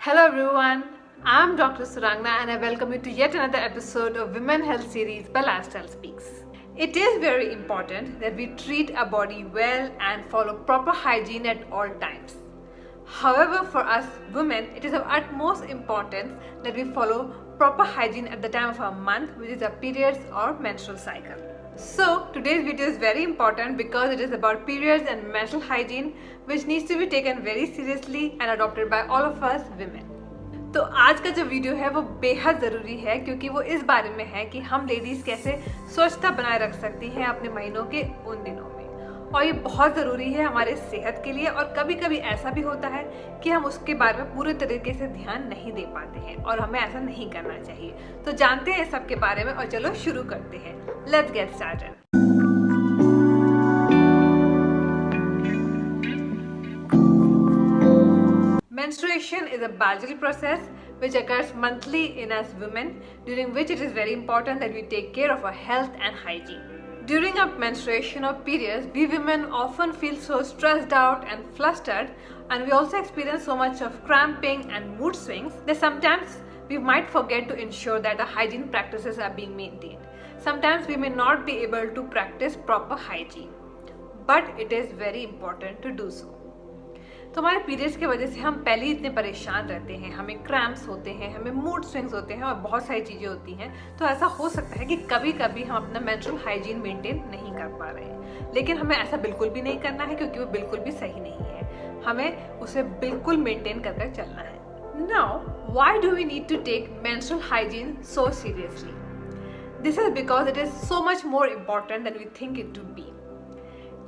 Hello everyone, I'm Dr. Surangna and I welcome you to yet another episode of Women Health Series by Lifestyle Speaks. It is very important that we treat our body well and follow proper hygiene at all times. However, for us women, it is of utmost importance that we follow proper hygiene at the time of our month, which is our periods or menstrual cycle. So today's video is very important because it is about periods and menstrual hygiene, which needs to be taken very seriously and adopted by all of us women. तो आज का जो video है वो बेहद ज़रूरी है क्योंकि वो इस बारे में है कि हम लेडीज़ कैसे स्वच्छता बनाए रख सकती हैं अपने महीनों के उन दिनों में, और ये बहुत ज़रूरी है हमारे सेहत के लिए। और कभी कभी ऐसा भी होता है कि हम उसके बारे में पूरे तरीके से ध्यान नहीं दे पाते हैं और हमें ऐसा नहीं करना चाहिए। तो जानते हैं सब के बारे में और चलो शुरू करते हैं। Let's get started. Menstruation is a biological process which occurs monthly in us women, during which it is very important that we take care of our health and hygiene. During our menstruation or periods, we women often feel so stressed out and flustered, and we also experience so much of cramping and mood swings that sometimes we might forget to ensure that our hygiene practices are being maintained. Sometimes we may not be able to practice proper hygiene, but it is very important to do so. तो हमारे periods की वजह से हम पहले ही इतने परेशान रहते हैं, हमें क्रैम्प्स होते हैं, हमें मूड स्विंग्स होते हैं और बहुत सारी चीज़ें होती हैं। तो ऐसा हो सकता है कि कभी कभी हम अपना मेंस्ट्रुअल हाइजीन मेंटेन नहीं कर पा रहे हैं, लेकिन हमें ऐसा बिल्कुल भी नहीं करना है क्योंकि वो बिल्कुल भी सही नहीं है। हमें उसे बिल्कुल मेंटेन कर चलना है। Now why do we need to take menstrual hygiene so seriously? This is because it is so much more important than we think it to be.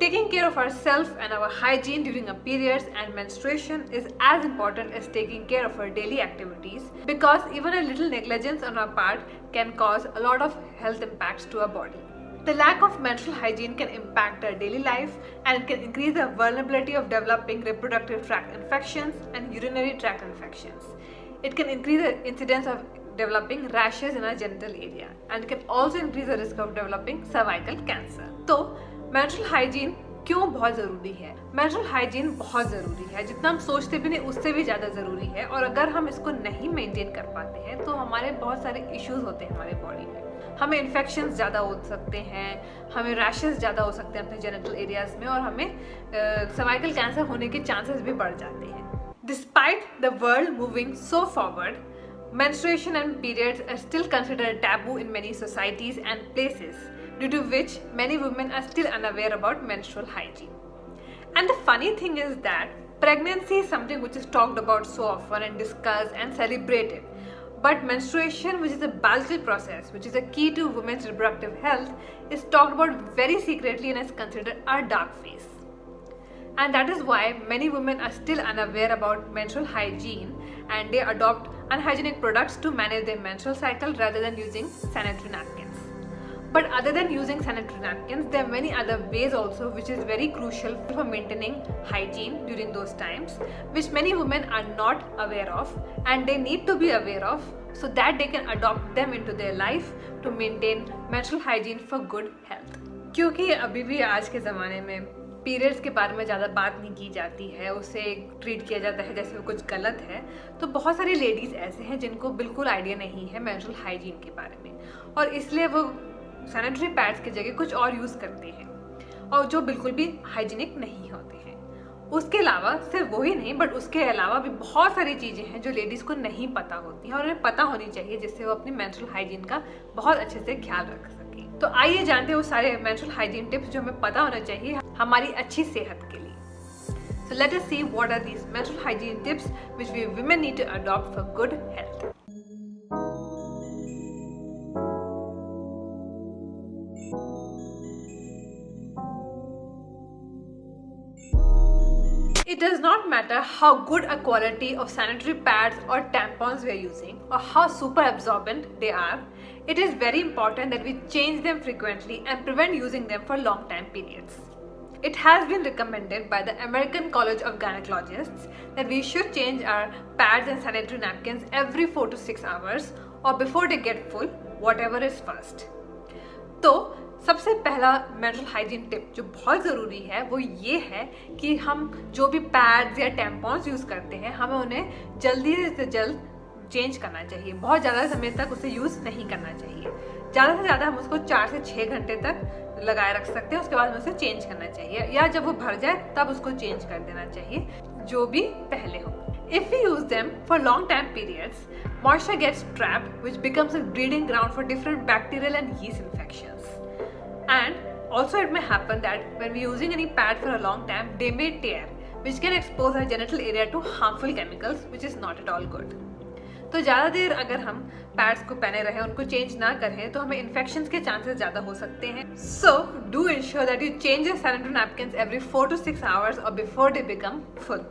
Taking care of ourselves and our hygiene during our periods and menstruation is as important as taking care of our daily activities, because even a little negligence on our part can cause a lot of health impacts to our body. The lack of menstrual hygiene can impact our daily life and it can increase the vulnerability of developing reproductive tract infections and urinary tract infections. It can increase the incidence of developing rashes in our genital area, and it can also increase the risk of developing cervical cancer. So menstrual hygiene क्यों बहुत ज़रूरी है? Menstrual hygiene बहुत ज़रूरी है, जितना हम सोचते भी नहीं उससे भी ज़्यादा ज़रूरी है। और अगर हम इसको नहीं मेंटेन कर पाते हैं तो हमारे बहुत सारे इश्यूज होते हैं हमारे बॉडी में। हमें इन्फेक्शंस ज़्यादा हो सकते हैं, हमें रैशेस ज़्यादा हो सकते हैं अपने जेनिटल एरियाज में, और हमें सर्वाइकल कैंसर होने के चांसेस भी बढ़ जाते हैं। Despite the world moving so forward, menstruation and periods are still considered taboo in many societies and places, due to which many women are still unaware about menstrual hygiene. And the funny thing is that pregnancy is something which is talked about so often and discussed and celebrated, but menstruation, which is a biological process which is a key to women's reproductive health, is talked about very secretly and is considered a dark phase. And that is why many women are still unaware about menstrual hygiene and they adopt unhygienic products to manage their menstrual cycle rather than using sanitary napkins. But other than using sanitary napkins, there are many other ways also which is very crucial for maintaining hygiene during those times, which many women are not aware of and they need to be aware of so that they can adopt them into their life to maintain menstrual hygiene for good health. क्योंकि अभी भी आज के ज़माने में periods के बारे में ज़्यादा बात नहीं की जाती है, उसे ट्रीट किया जाता है जैसे वो कुछ गलत है, तो बहुत सारी लेडीज़ ऐसे हैं जिनको बिल्कुल आइडिया नहीं है मेंस्ट्रुअल हाइजीन के बारे में, और इसलिए वो सैनिटरी पैड्स की जगह कुछ और यूज़ करते हैं और जो बिल्कुल भी हाइजीनिक नहीं होते हैं। उसके अलावा सिर्फ वही नहीं, बट उसके अलावा भी बहुत सारी चीज़ें हैं जो लेडीज़ को नहीं पता होती हैं और उन्हें पता होनी चाहिए, जिससे वो अपनी मेंस्ट्रुअल हाइजीन का बहुत अच्छे से ख्याल रख सकें। तो आइए जानते हैं वो सारे मेंस्ट्रुअल हाइजीन टिप्स जो हमें पता होना चाहिए हमारी अच्छी सेहत के लिए। So let us see what are these menstrual hygiene tips which we women need to adopt for good health. It does not matter how good a quality of sanitary pads or tampons we are using or how super absorbent they are. It is very important that we change them frequently and prevent using them for long time periods. It has been recommended by the American College of Gynecologists that we should change our pads and sanitary napkins every 4 to 6 hours or before they get full, whatever is first. तो सबसे पहला menstrual hygiene tip जो बहुत ज़रूरी है वो ये है कि हम जो भी पैड्स या टैम्पॉन्स यूज़ करते हैं हमें उन्हें जल्दी से जल्द चेंज करना चाहिए। बहुत ज़्यादा समय तक उसे यूज़ नहीं करना चाहिए। ज़्यादा से ज़्यादा हम उसको 4 से 6 घंटे तक लगाए रख सकते हैं, उसके बाद में उसे चेंज करना चाहिए या जब वो भर जाए तब उसको चेंज कर देना चाहिए, जो भी पहले हो। If we use them for long time periods, moisture gets trapped, which becomes a breeding ground for different bacterial and yeast infections. And also it may happen that when we're using any pad for a long time, they may tear, which can expose our genital area to harmful chemicals, which is not at all good. तो ज़्यादा देर अगर हम pads को पहने रहें, उनको change ना करें, तो हमें इन्फेक्शंस के चांसेस ज़्यादा हो सकते हैं। So do ensure that you change your sanitary napkins every 4 to 6 hours or before they become full.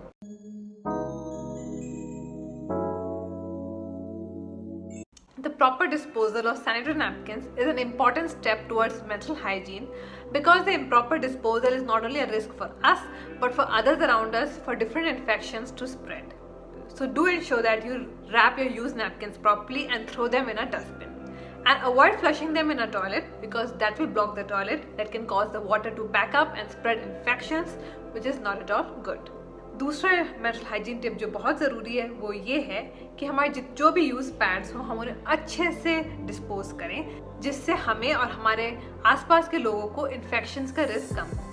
The proper disposal of sanitary napkins is an important step towards menstrual hygiene because the improper disposal is not only a risk for us but for others around us for different infections to spread. So do ensure that you wrap your used napkins properly and throw them in a dustbin. And avoid flushing them in a toilet because that will block the toilet, that can cause the water to back up and spread infections, which is not at all good. दूसरा menstrual hygiene tip जो बहुत ज़रूरी है वो ये है कि हमारे जो भी यूज पैड्स हो हम उन्हें अच्छे से डिस्पोज करें, जिससे हमें और हमारे आसपास के लोगों को इन्फेक्शंस का रिस्क कम हो।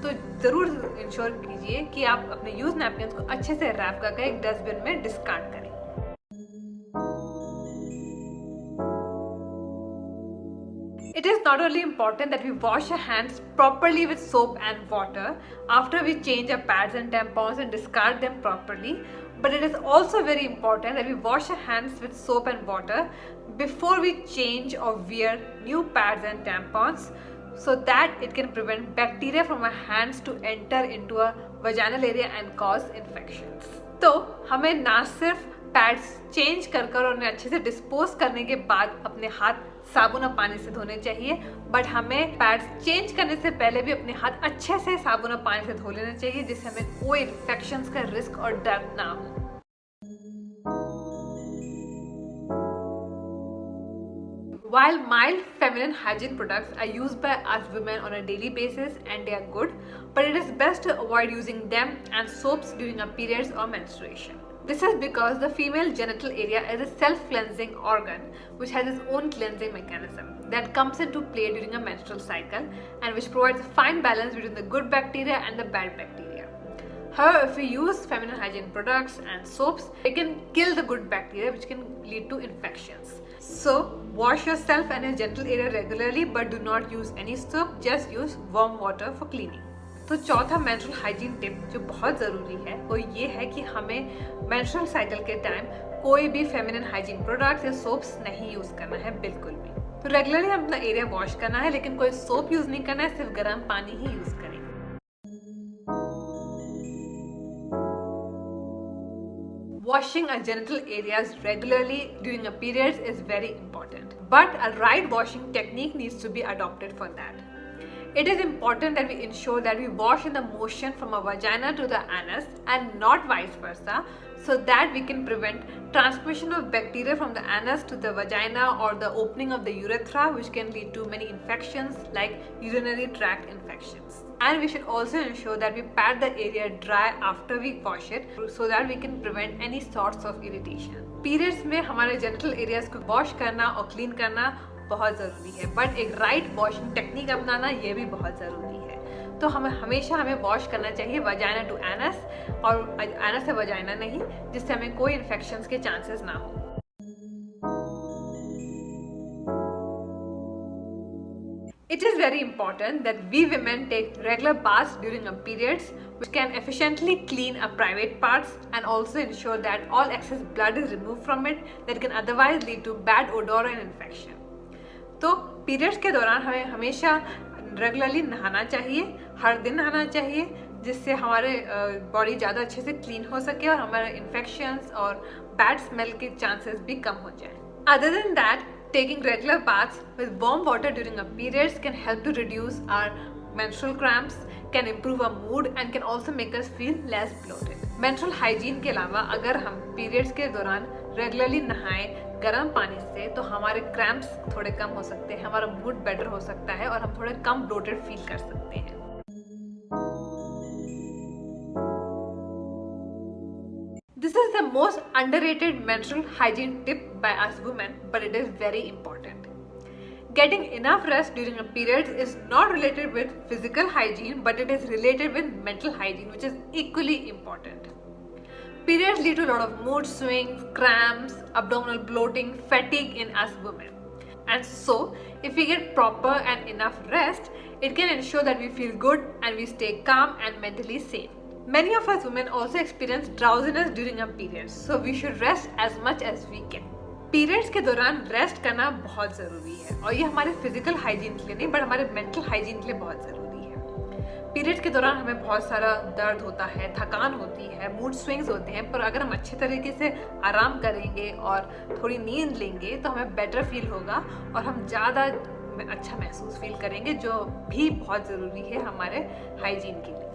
तो ज़रूर इंश्योर कीजिए कि आप अपने यूज नैपकिन्स को अच्छे से रैप करके एक डस्टबिन में डिस्कार्ड करें। It is not only important that we wash our hands properly with soap and water after we change our pads and tampons and discard them properly, but it is also very important that we wash our hands with soap and water before we change or wear new pads and tampons, so that it can prevent bacteria from our hands to enter into our vaginal area and cause infections. तो हमें ना सिर्फ pads change कर उन्हें अच्छे से dispose करने के बाद अपने हाथ साबुन और पानी से धोने चाहिए, बट हमें पैड्स चेंज करने से पहले भी अपने हाथ अच्छे से साबुन और पानी से धो लेना चाहिए, जिससे हमें कोई इन्फेक्शंस का रिस्क और डर ना हो। While mild feminine hygiene products are used by us women on a daily basis and they are good, but it is best to avoid using them and soaps during our periods or menstruation. This is because the female genital area is a self-cleansing organ which has its own cleansing mechanism that comes into play during a menstrual cycle and which provides a fine balance between the good bacteria and the bad bacteria. However, if we use feminine hygiene products and soaps, they can kill the good bacteria which can lead to infections. So, wash yourself and your genital area regularly, but do not use any soap, just use warm water for cleaning. तो चौथा menstrual hygiene tip जो बहुत ज़रूरी है वो ये है कि हमें मेंस्ट्रुअल साइकिल के टाइम कोई भी फेमिनिन हाइजीन प्रोडक्ट्स या सोप्स नहीं यूज़ करना है, बिल्कुल भी। तो रेगुलरली हम अपना एरिया वॉश करना है, लेकिन कोई सोप यूज़ नहीं करना है, सिर्फ गर्म पानी ही यूज़ करें। Washing our genital areas regularly during our periods is very important, but a right washing technique needs to be adopted for that. It is important that we ensure that we wash in the motion from our vagina to the anus and not vice versa, so that we can prevent transmission of bacteria from the anus to the vagina or the opening of the urethra, which can lead to many infections like urinary tract infections. And we should also ensure that we pat the area dry after we wash it, so that we can prevent any sorts of irritation. Periods में हमारे genital areas को wash करना और clean करना बहुत ज़रूरी है, but एक राइट वॉशिंग टेक्निक अपनाना ये भी बहुत ज़रूरी है। तो हमें वॉश करना चाहिए वजाइना टू एनस और एनस से वजाइना नहीं, जिससे हमें कोई इन्फेक्शंस के चांसेस ना हो। It is very important that we women take regular baths during our periods, which can efficiently clean our private parts and also ensure that all excess blood is removed from it that can otherwise lead to bad odor and infection. तो periods के दौरान हमें हमेशा regularly नहाना चाहिए, हर दिन नहाना चाहिए, जिससे हमारे बॉडी ज़्यादा अच्छे से क्लीन हो सके और हमारे इन्फेक्शंस और बैड स्मेल के चांसेस भी कम हो जाए। Other than that, taking regular baths with warm water during our periods can help to reduce our menstrual cramps, can improve our mood and can also make us feel less bloated. Menstrual hygiene के अलावा अगर हम periods के दौरान regularly नहाएं गर्म पानी से तो हमारे क्रैम्प्स थोड़े कम हो सकते हैं, हमारा मूड बेटर हो सकता है और हम थोड़े कम ब्लोटेड फील कर सकते हैं। This is the most underrated menstrual hygiene tip by us women, but it is very important. Getting enough rest during a period is not related with physical hygiene, but it is related with mental hygiene, which is equally important. Periods lead to a lot of mood swings, cramps, abdominal bloating, fatigue in us women. And so, if we get proper and enough rest, it can ensure that we feel good and we stay calm and mentally sane. Many of us women also experience drowsiness during our periods, so we should rest as much as we can. Periods के दौरान rest करना बहुत ज़रूरी है और ये हमारे physical hygiene के लिए नहीं बट हमारे मेंटल हाइजीन के लिए बहुत ज़रूरी है। पीरियड्स के दौरान हमें बहुत सारा दर्द होता है, थकान होती है, मूड स्विंग्स होते हैं, पर अगर हम अच्छे तरीके से आराम करेंगे और थोड़ी नींद लेंगे तो हमें बेटर फील होगा और हम ज़्यादा अच्छा महसूस फील करेंगे, जो भी बहुत ज़रूरी है हमारे हाइजीन के लिए।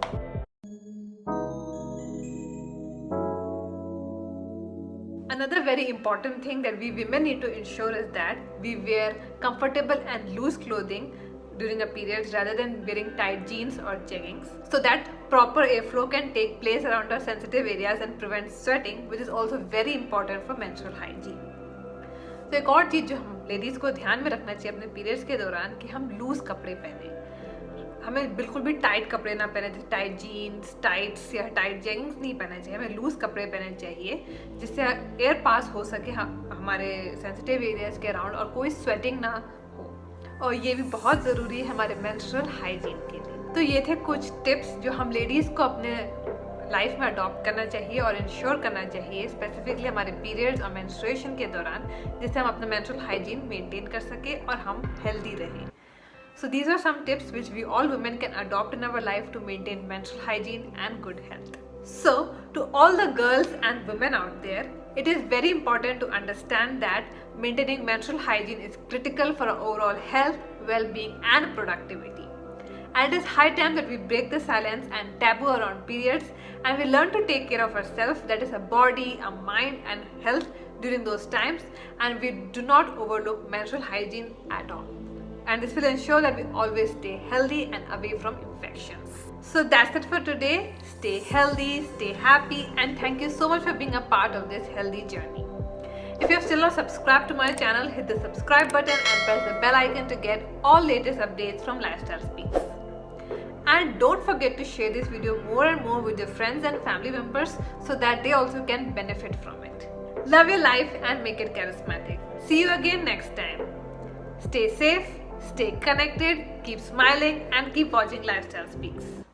Another very important thing that we women need to ensure is that we wear comfortable and loose clothing during a period rather than wearing tight jeans or jeggings, so that proper airflow can take place around our sensitive areas and prevent sweating, which is also very important for menstrual hygiene. तो एक और चीज़ जो हम ladies को ध्यान में रखना चाहिए अपने पीरियड्स के दौरान कि हम लूज कपड़े पहने, हमें बिल्कुल भी टाइट कपड़े ना पहने, जैसे टाइट जीन्स, टाइट्स या टाइट जेगिंग्स नहीं पहनना चाहिए। हमें लूज कपड़े पहनने चाहिए जिससे एयर पास हो सके हमारे सेंसिटिव एरियाज के अराउंड और कोई स्वेटिंग ना हो, और ये भी बहुत ज़रूरी है हमारे मेंस्ट्रुअल हाइजीन के लिए। तो ये थे कुछ टिप्स जो हम लेडीज़ को अपने लाइफ में अडॉप्ट करना चाहिए और इंश्योर करना चाहिए स्पेसिफिकली हमारे पीरियड्स और मेंस्ट्रुएशन के दौरान, जिससे हम अपना मेंस्ट्रुअल हाइजीन मेंटेन कर सके और हम हेल्दी रहें। So these are some tips which we all women can adopt in our life to maintain menstrual hygiene and good health. So to all the girls and women out there, it is very important to understand that maintaining menstrual hygiene is critical for our overall health, well-being and productivity. And it is high time that we break the silence and taboo around periods and we learn to take care of ourselves, that is our body, our mind and health during those times, and we do not overlook menstrual hygiene at all. And this will ensure that we always stay healthy and away from infections. So that's it for today. Stay healthy, stay happy, and thank you so much for being a part of this healthy journey. If you have still not subscribed to my channel, hit the subscribe button and press the bell icon to get all latest updates from Lifestyle Speaks. And don't forget to share this video more and more with your friends and family members so that they also can benefit from it. Love your life and make it charismatic. See you again next time. Stay safe, stay connected, keep smiling and keep watching Lifestyle Speaks.